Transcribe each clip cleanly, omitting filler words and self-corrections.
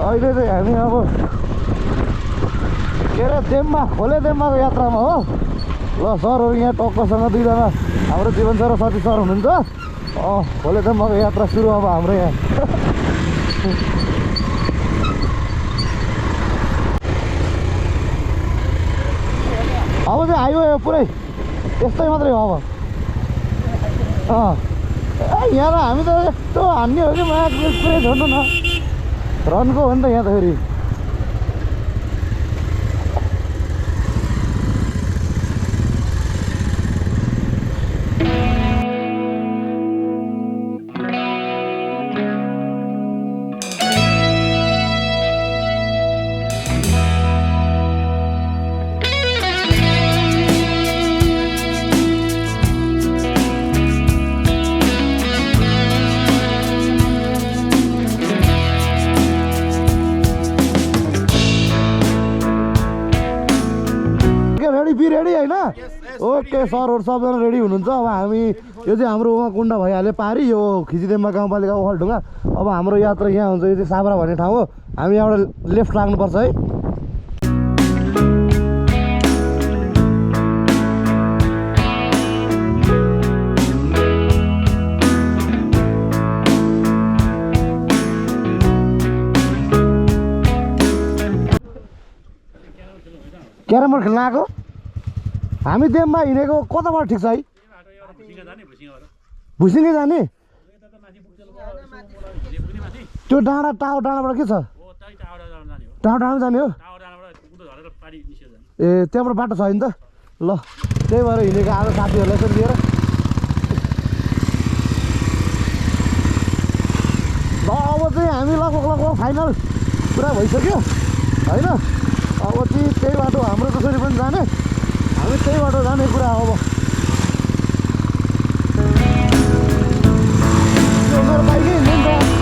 अहिले चाहिँ हामी अब के अरे देममा खोले देममाको यात्रामा हो ल सरहरू यहाँ टक्कसँग दुईजना हाम्रो जीवन सर र सती सर हुनुहुन्छ खोले देममाको यात्रा सुरु अब हाम्रो यहाँ अब चाहिँ हाइवे पुरै यस्तै मात्रै हो अब यहाँ त हामी त यस्तो हान्ने हो कि माया पुरै छोड्नु न रनको हो नि त यहाँ त फेरि रेडी होइन ओके सरहरू सबजना रेडी हुनुहुन्छ अब हामी यो चाहिँ हाम्रो उहाँ कुण्डा भइहाल्यो पारी यो खिचिदेममा गाउँपालिका ओखलढुङ्गा अब हाम्रो यात्रा यहाँ हुन्छ यो चाहिँ साबरा भन्ने ठाउँ हो हामी यहाँबाट लेफ्ट लाग्नुपर्छ है क्यारम बोर्ड खेल्न आएको हामी देममा हिँडेको कताबाट ठिक छ है भुसिङे जाने त्यो डाँडा डाँडाबाट के छ टाढो जाने हो ए त्यहाँबाट बाटो छ नि त ल त्यही भएर हिँडेको आज साथीहरूलाई चाहिँ लिएर ल अब चाहिँ हामी लगभग फाइनल पुरा भइसक्यो होइन अब चाहिँ त्यही बाटो हाम्रो जसरी पनि जाने हामी त्यही बाटो जाने कुरा अब मेरो बाइकै हिँड्ने नि त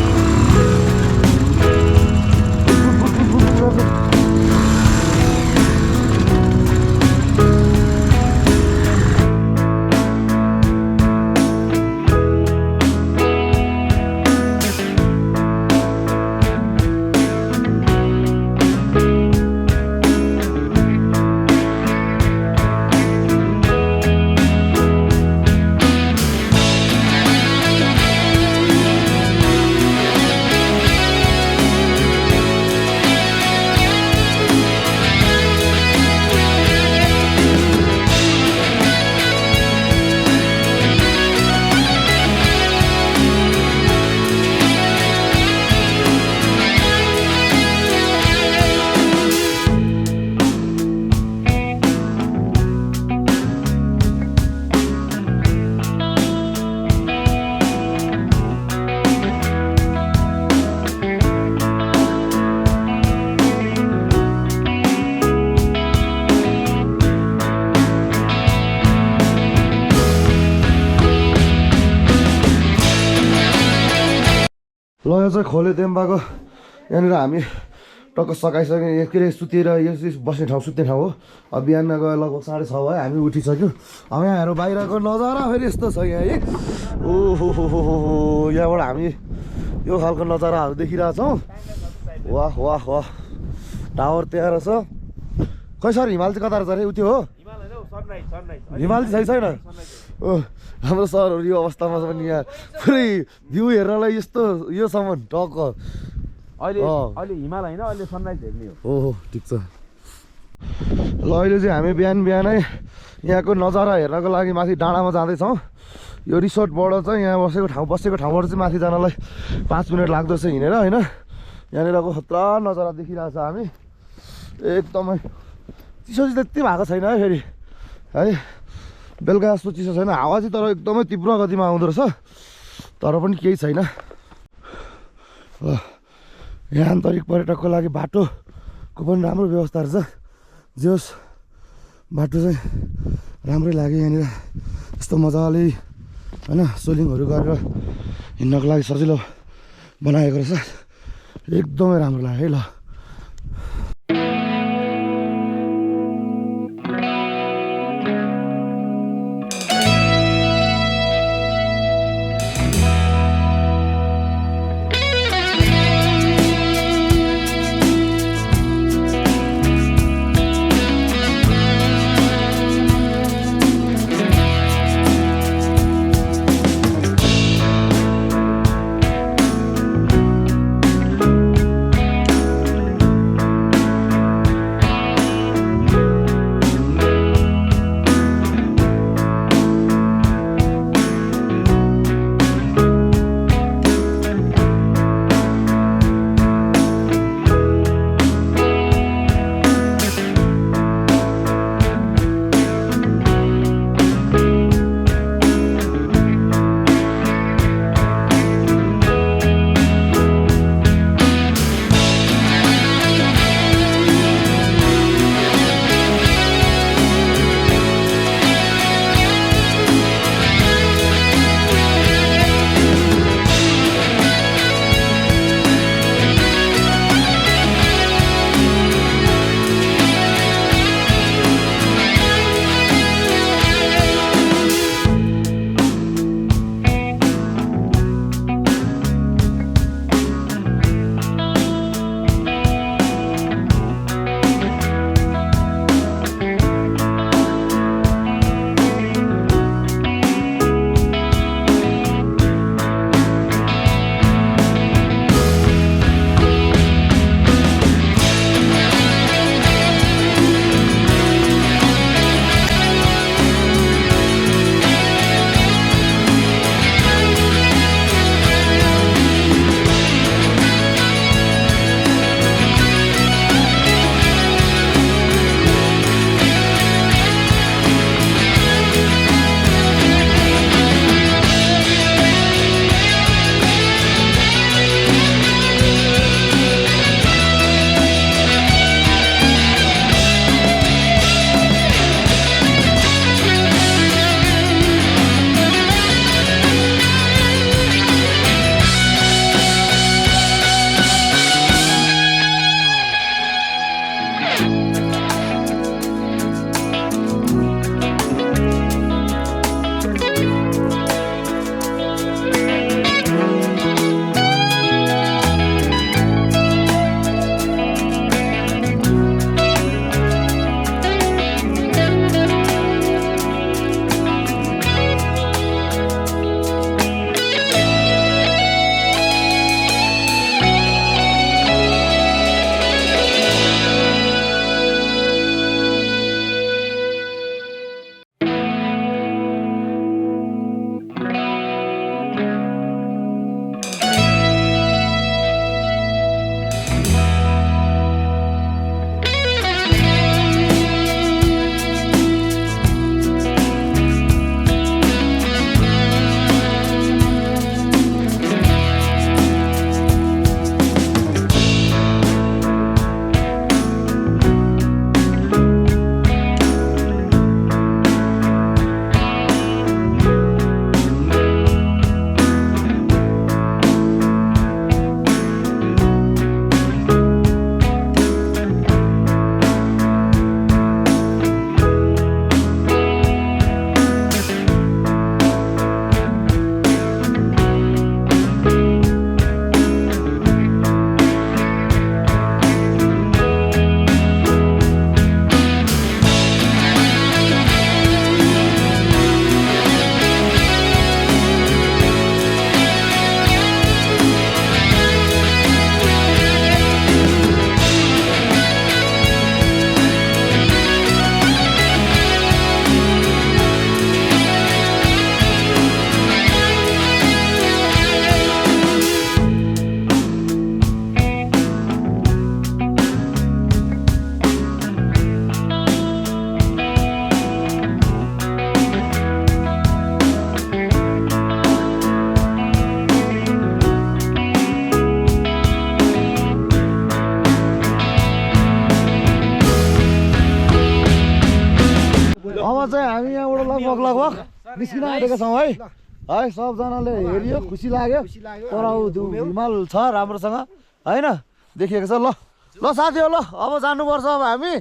ल यो चाहिँ खोले देम्बाको यहाँनिर हामी टक्क सकाइसक्यौँ के अरे सुतेर यो बस्ने ठाउँ सुत्ने ठाउँ हो अब बिहान गयो लगभग 6:30 भयो हामी उठिसक्यौँ अब यहाँहरू बाहिरको नजारा फेरि यस्तो छ यहाँ है ओहो यहाँबाट हामी यो खालको नजाराहरू देखिरहेछौँ वाह वाह वाह टावर त्यहाँ रहेछ खै सर हिमाल चाहिँ कता रहेछ अरे उ त्यो हो हिमाल चाहिँ छैन ओ हाम्रो सरहरू यो अवस्थामा पनि यहाँ पुरै भ्यू हेर्नलाई यस्तो योसम्म टक्क अहिले हिमाल होइन अहिले सनराइज हेर्ने हो हो ठिक छ ल अहिले चाहिँ हामी बिहानै यहाँको नजारा हेर्नको लागि माथि डाँडामा जाँदैछौँ यो रिसोर्टबाट चाहिँ यहाँ बसेको ठाउँबाट चाहिँ माथि जानलाई 5 मिनट लाग्दो रहेछ हिँडेर होइन यहाँनिरको खतरा नजारा देखिरहेछ हामी एकदमै चिसो चाहिँ त्यति भएको छैन है फेरि है बेलुका जस्तो चिसो छैन हावा चाहिँ तर एकदमै तीव्र गतिमा आउँदो रहेछ तर पनि केही छैन ल यहाँ आन्तरिक पर्यटकको लागि बाटोको पनि राम्रो व्यवस्था रहेछ जे होस् बाटो चाहिँ राम्रै लाग्यो यहाँनिर यस्तो मजाले होइन सोलिङहरू गरेर हिँड्नको लागि सजिलो बनाएको रहेछ एकदमै राम्रो लाग्यो है ल लगभग निस्किन आँटेका छौँ है है सबजनाले हेरियो खुसी लाग्यो पराउ हिमाल छ राम्रोसँग होइन देखिएको छ ल ल साथी हो ल अब जानुपर्छ अब हामी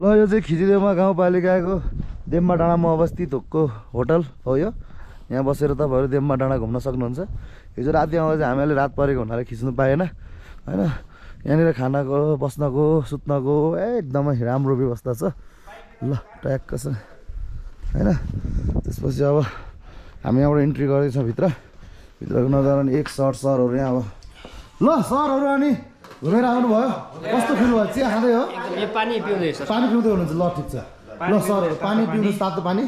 ल यो चाहिँ खिचिदेवमा गाउँपालिकाको देम्बा डाँडामा अवस्थित होको होटल हो यो यहाँ बसेर तपाईँहरू देम्बा डाँडा घुम्न सक्नुहुन्छ हिजो राति आउँदा चाहिँ हामीहरूले रात परेको हुनाले खिच्नु पाएन होइन यहाँनिर खानाको बस्नको सुत्नको एकदमै राम्रो व्यवस्था छ ल ट्याक्क छ होइन त्यसपछि अब हामी यहाँबाट इन्ट्री गर्दैछौँ भित्रको नजारा एक सरहरू यहाँ अब ल सरहरू अनि घुमेर आउनुभयो कस्तो फिल भयो चिया खाँदै हो पानी पिउँदैछ पानी पिउँदै हुनुहुन्छ ल ठिक छ ल सरहरू पानी पिउनु तातो पानी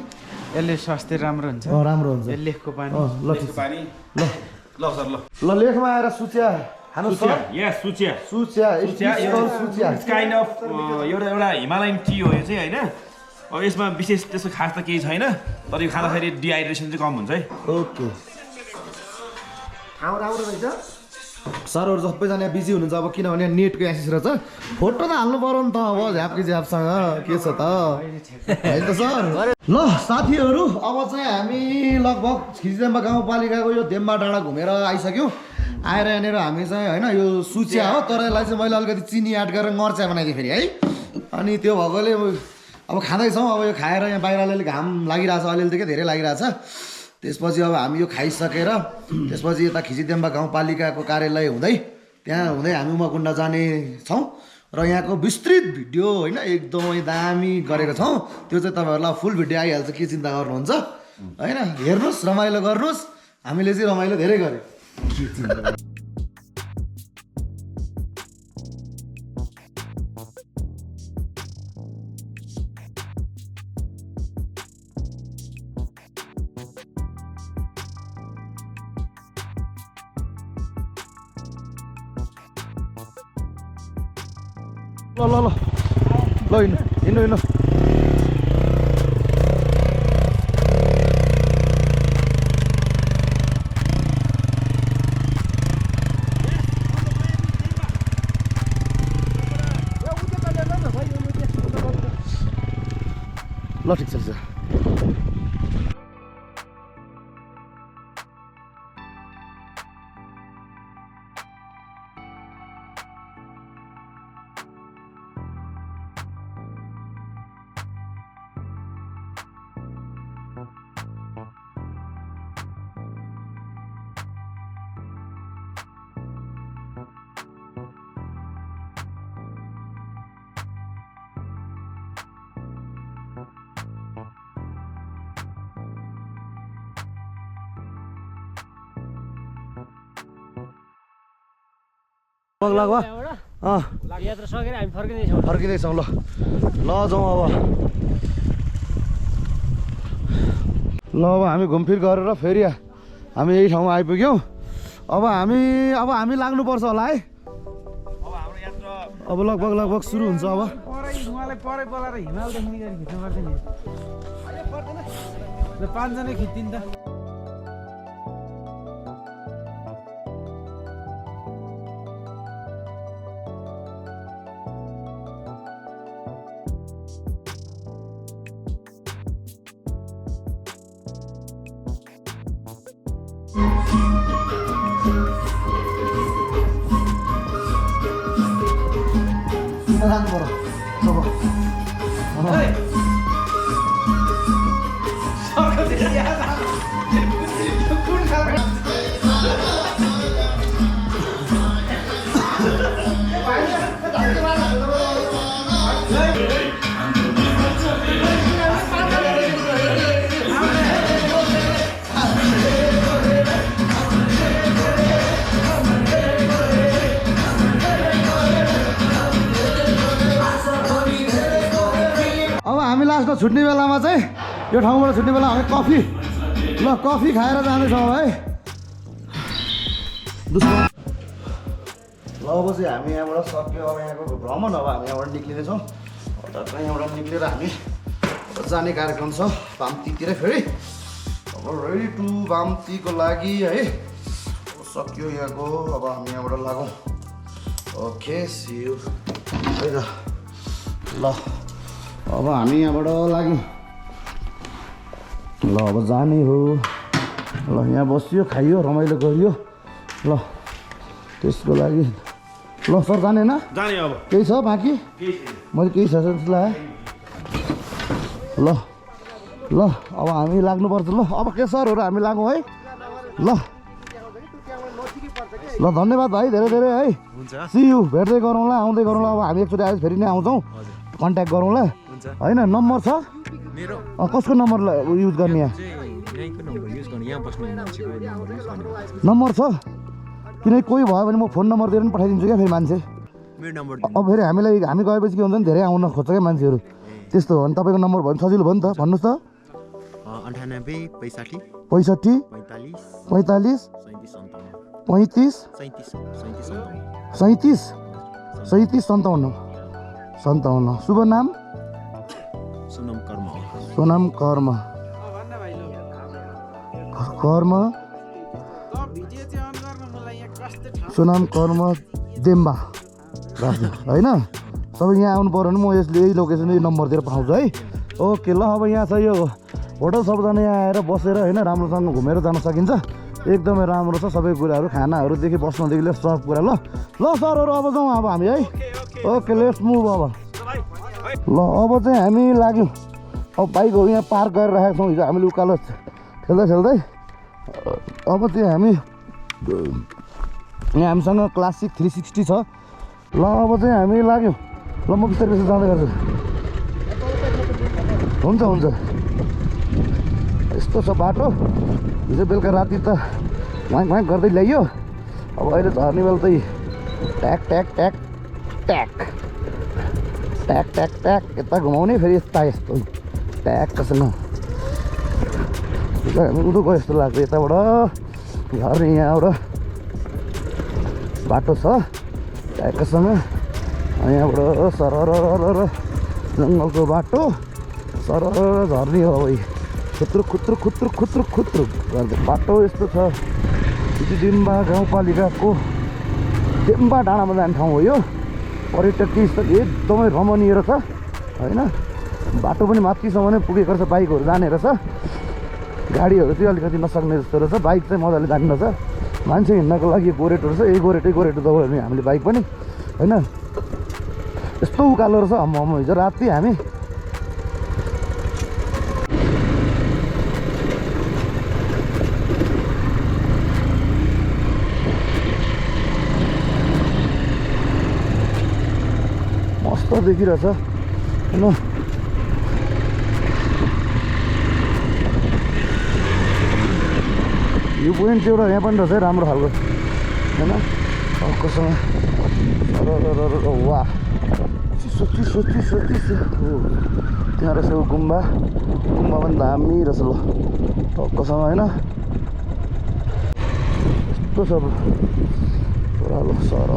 यसले स्वास्थ्य राम्रो हुन्छ राम्रो हुन्छ लेखको पानी ल ठिक छ ल सर ल लेखमा आएर सुचिया खानु सर यस सुचिया सुचिया सुचिया इट्स काइन्ड अफ एउटा हिमालयन टी हो यो चाहिँ होइन अब यसमा विशेष त्यस्तो खास त केही छैन तर यो खाँदाखेरि डिहाइड्रेसन चाहिँ कम हुन्छ है ओके ठाउँ राम्रो रहेछ सरहरू सबैजना बिजी हुनुहुन्छ अब किनभने नेटको एक्सेस रहेछ फोटो त हाल्नु पर्यो नि त अब झ्यापसँग के छ त होइन त सर ल साथीहरू अब चाहिँ हामी लगभग खिचिदेम्बा गाउँपालिकाको यो देम्बा डाँडा घुमेर आइसक्यौँ आएर यहाँनिर हामी चाहिँ होइन यो सुचिया हो तर यसलाई चाहिँ मैले अलिकति चिनी एड गरेर मर्चा बनाइदिएँ फेरि है अनि त्यो भएकोले अब खाँदैछौँ अब यो खाएर यहाँ बाहिर अलिअलि घाम लागिरहेछ अलिअलि के धेरै लागिरहेछ त्यसपछि अब हामी यो खाइसकेर त्यसपछि यता खिचिदेम्बा गाउँपालिकाको कार्यालय हुँदै त्यहाँ हुँदै हामी उमाकुण्ड जाने छौँ र यहाँको विस्तृत भिडियो होइन एकदमै दामी गरेको छौँ त्यो चाहिँ तपाईँहरूलाई फुल भिडियो आइहाल्छ के चिन्ता गर्नुहुन्छ होइन हेर्नुहोस् रमाइलो गर्नुहोस् हामीले चाहिँ रमाइलो धेरै गर्यौँ ल ल ल ल हिँड्नु हिँड्नु ल ठिक छ यात्रा सकेर हामी फर्किँदैछौँ ल जाउँ अब हामी घुमफिर गरेर फेरि हामी यही ठाउँमा आइपुग्यौँ अब हामी लाग्नुपर्छ होला है अब लगभग सुरु हुन्छ अब परै बोलाएर हिमाल देख्ने गरी खिच्नु पर्दैन ल 5 जना खिच्दिन त जानु पर्यो लास्टमा छुट्ने बेलामा चाहिँ यो ठाउँबाट छुट्ने बेला हामी कफी खाएर जाँदैछौँ है। ल अब चाहिँ हामी यहाँबाट सक्यो। अब यहाँको भ्रमण अब हामी यहाँबाट निक्लिनेछौँ। यहाँबाट निक्लेर हामी जाने कार्यक्रम छ बाम्तीतिरै फेरि। अब रेडी टु बाम्तीको लागि है। सक्यो यहाँको। अब हामी यहाँबाट लागौँ। ओके सी यू है त। ल अब हामी यहाँबाट लाग्यौँ। ल अब जाने हो। ल यहाँ बसियो खाइयो रमाइलो गरियो। ल त्यसको लागि ल सर जाने होइन जाने अब केही छ बाँकी मैले केही छ जस्तो लाग्यो। ल ल अब हामी लाग्नुपर्छ। ल अब के सरहरू हामी लागौँ है। ल ल धन्यवाद भाइ धेरै धेरै है। सी यू भेट्दै गरौँला आउँदै गरौँला। अब हामी एकचोटि आएपछि फेरि नै आउँछौँ कन्ट्याक्ट गरौँला होइन। नम्बर छ मेरो कसको नम्बर युज गर्ने यहाँ नम्बर छ किनकि कोही भयो भने म फोन नम्बर दिएर पनि पठाइदिन्छु क्या फेरि मान्छे। मेरो नम्बर अब फेरि हामी गएपछि के हुन्छ नि धेरै आउन खोज्छ क्या मान्छेहरू त्यस्तो हो भने तपाईँको नम्बर भयो भने सजिलो भयो नि त भन्नुहोस् त। 98 65 65 45 35 37 57 शुभ नाम सोनाम कर्म सोनाम कर्म देम्बा राख्नु होइन। सबै यहाँ आउनु पऱ्यो भने म यही लोकेसन यही नम्बर दिएर पाउँछु है। ओके ल अब यहाँ छ यो होटल सबजना यहाँ आएर बसेर होइन राम्रोसँग घुमेर जान सकिन्छ। एकदमै राम्रो छ सबै कुराहरू खानाहरूदेखि बस्नदेखि लिएर सब कुरा। ल सरहरू अब जाउँ अब हामी है। ओके लेट्स मुभ अब। ल अब चाहिँ हामी लाग्यौँ। अब बाइकहरू यहाँ पार्क गरेर राखेको छौँ। हिजो हामीले उकालो खेल्दै अब चाहिँ हामी यहाँ हामीसँग क्लासिक 360 छ। ल अब चाहिँ हामी लाग्यौँ। ल म बिस्तारै जाँदै गर्छु। हुन्छ यस्तो छ बाटो। हिजो बेलुका राति त वाइक गर्दै ल्याइयो। अब अहिले झर्ने बेला चाहिँ ट्याक यता घुमाउने फेरि यस्तो ट्याकसँग हामी उँधो गयो जस्तो लाग्छ। यताबाट झर्ने यहाँबाट बाटो छ ट्याकसँग। यहाँबाट सरर जङ्गलको बाटो सरर झर्ने हो। अब खुत्रु गर्दै बाटो यस्तो छ। डिम्बा गाउँपालिकाको डेम्बा डाँडामा जाने ठाउँ हो यो। पर्यटकीय स्थल एकदमै रमणीय रहेछ होइन। बाटो पनि माथिसम्म नै पुगेको रहेछ। बाइकहरू जाने रहेछ। गाडीहरू चाहिँ अलिकति नसक्ने जस्तो रहेछ। बाइक चाहिँ मजाले जाने रहेछ। मान्छे हिँड्नको लागि गोरेटो रहेछ। यही गोरेटो दबाउने हामीले बाइक पनि होइन। यस्तो उकालो रहेछ। हिजो राति हामी मस्त देखिरहेछ होइन। यो पोइन्ट चाहिँ एउटा यहाँ पनि रहेछ राम्रो खालको होइन। अर्कोसँग वाह चिसो त्यहाँ रहेछ गुम्बा पनि दामी रहेछ। ल टक्कसँग होइन यस्तो छ पुरा। ल सर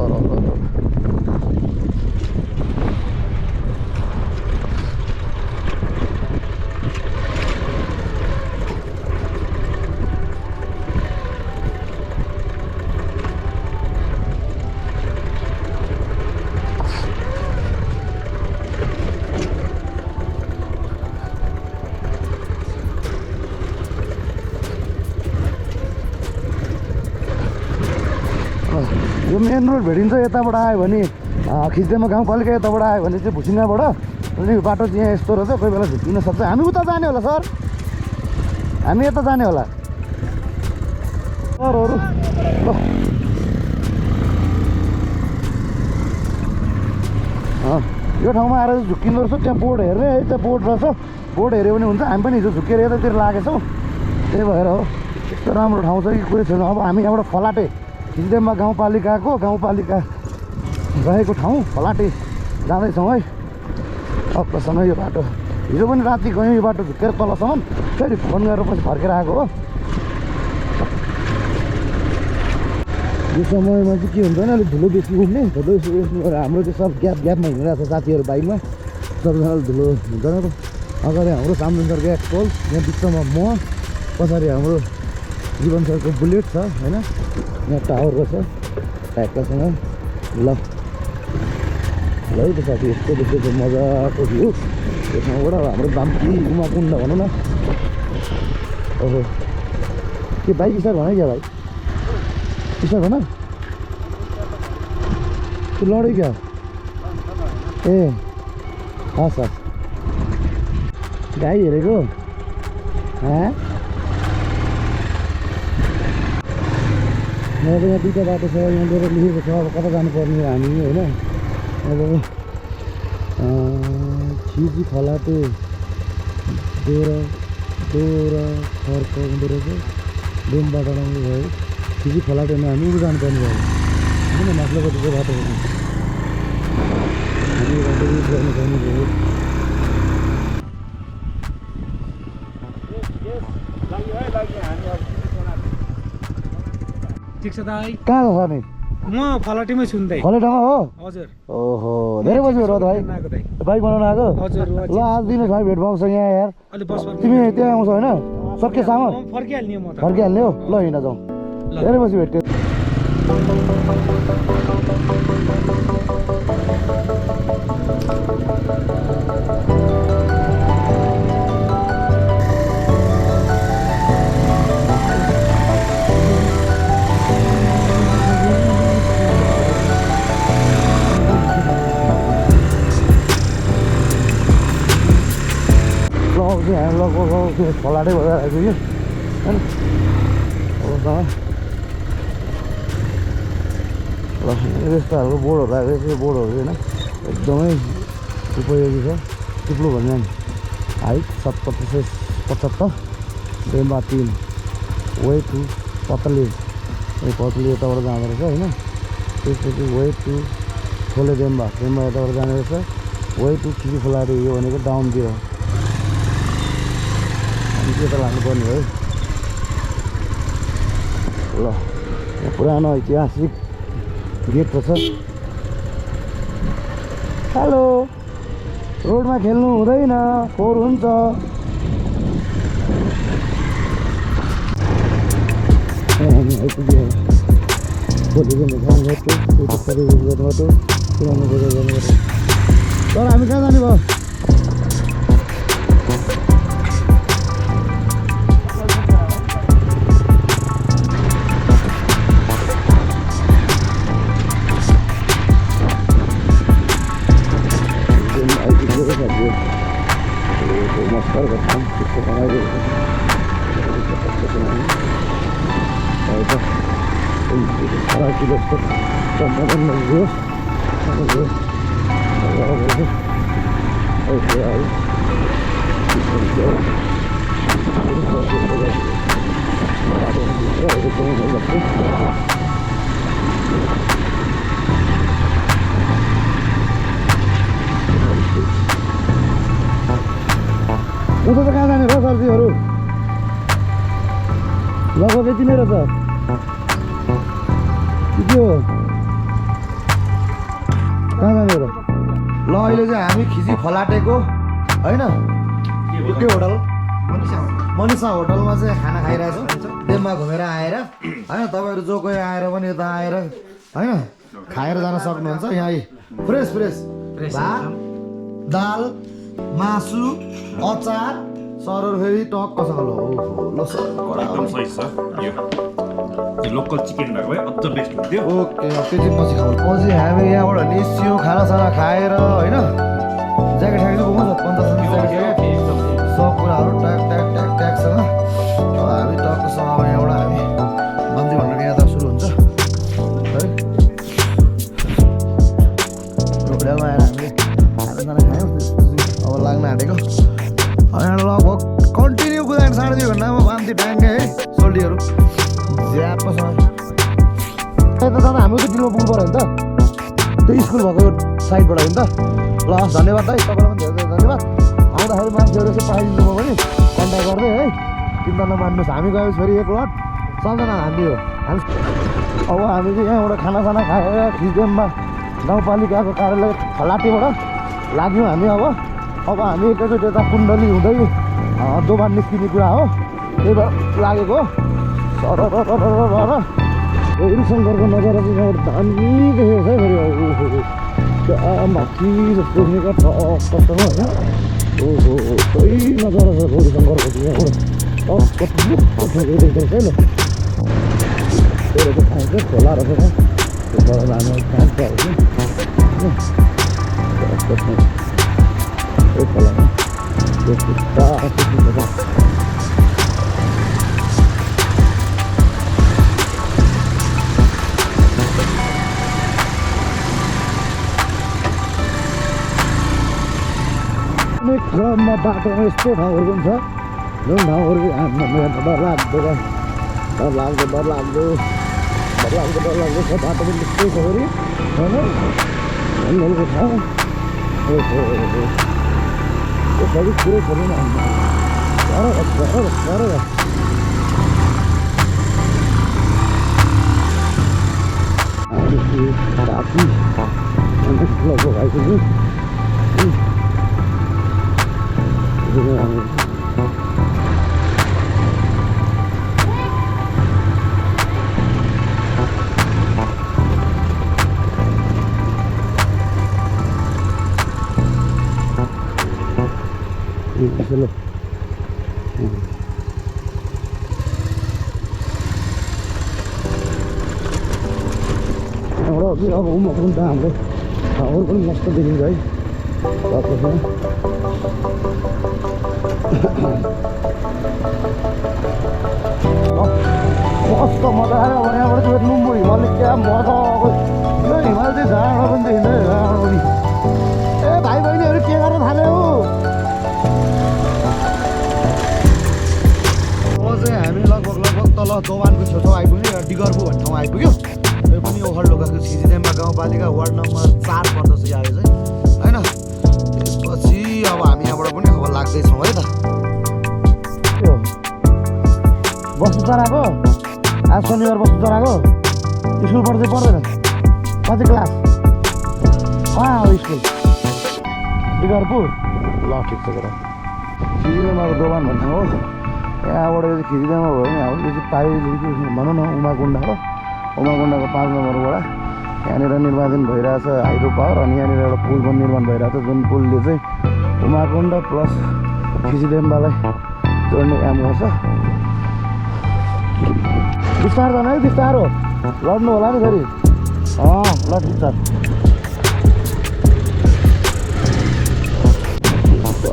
यो मेन रोड भेटिन्छ। यताबाट आयो भने खिच्दैमा गाउँपालिका यताबाट आयो भने चाहिँ भुसिङाबाट अनि बाटो चाहिँ यहाँ यस्तो रहेछ। कोही बेला झुक्किन सक्छ। हामी उता जाने होला सर। हामी यता जाने होला सरहरू। ल यो ठाउँमा आएर झुक्किँदो रहेछ। त्यहाँ बोर्ड हेर्ने है। त्यहाँ बोर्ड रहेछ। बोर्ड हेऱ्यो भने हुन्छ। हामी पनि हिजो झुक्किएर यतातिर लागेछौँ। त्यही भएर हो। यस्तो राम्रो ठाउँ छ कि कुरै छैन। अब हामी यहाँबाट फलाटे हिजडेम्बा गाउँपालिका रहेको ठाउँ फलाटे जाँदैछौँ है। अप्पसँग यो बाटो हिजो पनि राति गयौँ यो बाटो झुकेर तलसम्म फेरि फोन गरेर पछि फर्केर आएको हो यो समयमा चाहिँ के हुन्छ भने अलिक धुलो बेसी उठ्ने धुलो बेसी उठ्नु हाम्रो चाहिँ सब ग्यापमा हिँडिरहेको छ साथीहरू बाइकमा सबैजनाले धुलो हुँदैन त अगाडि हाम्रो सामने सरको एक्सपोल यहाँ बिचमा म पछाडि हाम्रो जीवन सरको बुलेट छ होइन यहाँ टावरको छ ट्याक्कासँग ल है त साथी यस्तो देखेको मजाको भ्यू त्यसमाबाट हाम्रो बाम्ती उमाकुण्ड भनौँ न ओहो के बाइक स्टार्ट भन क्या भाइ स्टार्ट भन त्यो लड्यो क्या ए हस् हस् गाई हेरेको यहाँ त यहाँ दुईवटा बाटो छ यहाँ लिएर लेखेको छ अब कता जानुपर्ने हो हामी होइन अब खिजी फलाटे दोहोरा फर्क हुँदो रहेछ डेमबाट राम्रो भयो खिजी फलाटेमा हामी उयो जानुपर्ने भयो होइन माथिल्लोपट्टिको बाटो हामी बाटो युज गर्नुपर्ने भयो ठिक छ दाइ कहाँ छ नि म फलाटीमै छु नि दाइ फलेटामा हो हजुर ओहो धेरै बजी हो र भाइ आएको दाइ बाइक बनाउन आएको हजुर ल आज दिनुहोस् भाइ भेट भएको छ यहाँ यार अलि बस तिमी त्यहाँ आउँछौ होइन सक्यो सामान फर्किहाल्ने म त फर्किहाल्ने हो ल हिँड जाउँ धेरै बजी भेट्यो हामीलाई फलाटै भएर आएको कि होइन ल यस्तो खालको बोर्डहरू आएको छ बोर्डहरू होइन एकदमै उपयोगी छ टुप्लो भन्ने हाइट 775 डेम्बा 3 वे टु पतले पतले यताबाट जाँदो रहेछ होइन त्यसपछि वे टु खोले डेम्बा यताबाट जाने रहेछ वे टु खिची फलाटे यो भनेको डाउनतिर त्यो त लाग्नुपर्ने हो ल यहाँ पुरानो ऐतिहासिक गेट छ हेलो रोडमा खेल्नु हुँदैन फोहोर हुन्छ हामी आइपुग्यो भोलिको जानुपर्छ पुरानो बजार जानुपर्छ तर हामी कहाँ जाने भयो उता त कहाँ जाने र सब्जीहरू लगभग यति नै रहेछ के हो कहाँ जाने र ल अहिले चाहिँ हामी खिची फलाटेको होइन के होटल मनिषा होटलमा चाहिँ खाना खाइरहेछौँ डेममा घुमेर आएर होइन तपाईँहरू जो कोही आएर पनि यता आएर होइन खाएर जान सक्नुहुन्छ यहाँ फ्रेस फ्रेस भात दाल मासु अचार सरहरू फेरि टक्कसँग ल एकदम सही छ यो लोकल चिकन भएको भए अझ बेस्ट हुन्थ्यो ओके त्यो चाहिँ पछि खाऊ पछि हामी यहाँबाट निस्क्यौँ खानासाना खाएर होइन ज्याकेट ठ्याकेट बोक्नु छ 50 सब कुराहरू ट्याक ट्याक ट्याक ट्याकसँग अब हामी टक्कसँग अब यहाँबाट हामी बन्दी भनेर यात्रा सुरु हुन्छ है होटलमा आएर हामीले खानासाना खायौँ अब लाग्न आँटेको यहाँ लगभग कन्टिन्यू कुदाएर 2.5 घन्टामा बान्ती ट्याङ्गे है सोल्डीहरू ज्यापसँग यता जाँदा हाम्रो चाहिँ डिलमा पुग्नु पऱ्यो नि त त्यो स्कुल भएको साइडबाट होइन त ल धन्यवाद है तपाईँलाई पनि धेरै धेरै धन्यवाद आउँदाखेरि मान्छेहरू यसो पाइदिनु भयो भने कन्ट्याक्ट गर्दै है चिन्ता नमान्नुहोस् हामी गयो फेरि एक लट सबजना हामी हो अब हामी चाहिँ यहाँबाट खानासाना खाएर खिचडेममा गाउँपालिकाको कार्यालय फलाटीबाट लाग्यौँ हामी अब हामी एकैचोटि यता कुण्डली हुँदै दोबान निस्किने कुरा हो त्यही भएर लागेको सर हरिशङ्करको नजारा चाहिँ यहाँबाट दामी देखेको छ है फेरि क्या माथि जस्तो देखेको टक्कसँग होइन ओहो सही नजारा छ हरिशङ्करको चाहिँ यहाँबाट कति देख्दो रहेछ है ल त्यो रहेछ खान्छ खोला रहेछ त्यो खोला हामी खान्छ होइन त्यो खोलामा त्यो खुट्टा क्रममा बाटोमा यस्तो ठाउँहरू पनि छ जुन ठाउँहरू हाम्रो डरलाग्दो छ बाटो पनि त्यस्तै छ फेरि होइन हल्लुको ठाउँ ओहो त्यो सबै कुरै छैन राति क्लबको भाइसक्यो चलो अब उमाकुण्ड हाम्रो ठाउँहरू पनि मस्त देखिन्छ है मस्त मजा आयो अब यहाँबाट चाहिँ लुम्बु हिमालले क्या मजा यो हिमाल चाहिँ झाँडा पनि देखिन्छ है झाँडा पनि ए भाइ बहिनीहरू के गर्न थाल्यो चाहिँ हामी लगभग तल दोबानको छेउछाउ आइपुग्यो डिगर्बु भन्ने ठाउँ आइपुग्यो यो पनि ओखलढोकाको छिजिडेम्बा गाउँपालिका वार्ड नम्बर 4 पर्दछ यो चाहिँ होइन त्यसपछि अब हामी यहाँबाट पनि अब लाग्दैछौँ है त के हो बस्नु चराको आज शनिबार बस्नु चराको स्कुल पढ्दै पर्दैन कति क्लास कहाँ हो स्कुल डिगर्बु ल ठिक छ तर छिजिडेम्बाको दोबान भन्ने हो यहाँबाट यो चाहिँ खिचिडेमा भयो भने हाम्रो यो चाहिँ पाइलिएको भनौँ न उमाकुण्ड हो उमाकुण्डको 5 नम्बरबाट यहाँनिर निर्माण भइरहेछ हाइड्रो पावर अनि यहाँनिर एउटा पुल पनि निर्माण भइरहेछ जुन पुलले चाहिँ उमाकुण्ड प्लस खिचिडेम्बालाई जोड्ने काम गर्छ बिस्तार जानु है बिस्तारो लड्नु होला नि फेरि ल बिस्तार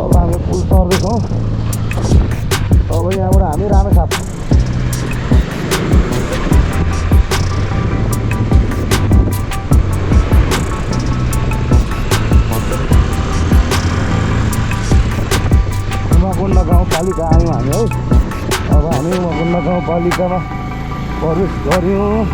अब हामी पुल चढ्दैछौँ अब यहाँबाट हामी रामेछाप उमाकुण्ड गाउँपालिका आयौँ हामी है अब हामी उमाकुण्ड गाउँपालिकामा प्रवेश गऱ्यौँ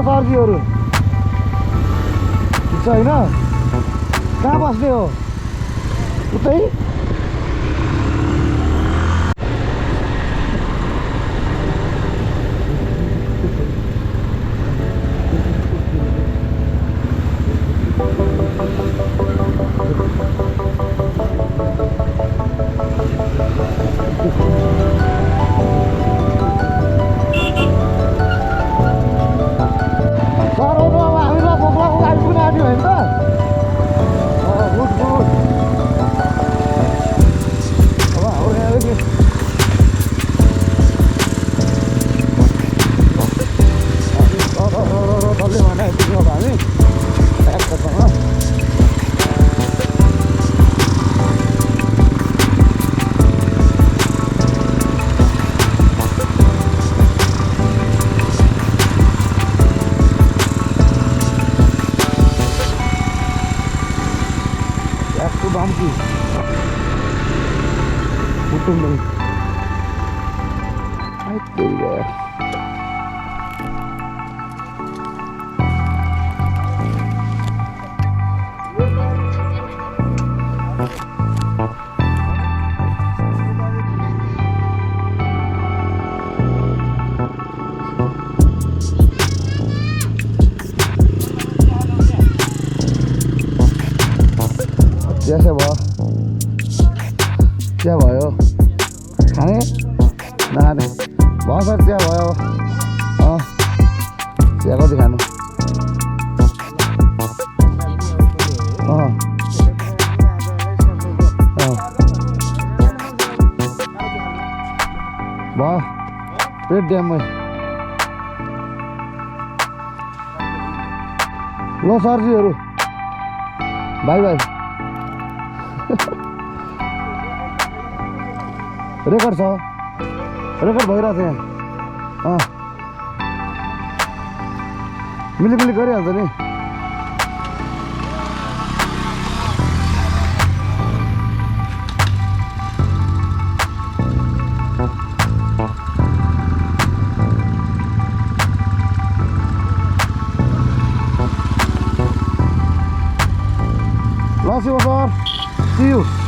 सरजीहरू ठिक छ होइन कहाँ बस्ने हो उतै Putung dong. Itu ya. चिया भयो चिया भयो खाने नखाने भयो सर चिया भयो चिया कति खानु भयो पेट ड्याममै ल सरजीहरू बाई बाई रेकर्ड छ रेकर्ड भइरहेको छ यहाँ मिली गरिहाल्छ नि ल शिव सर सी यू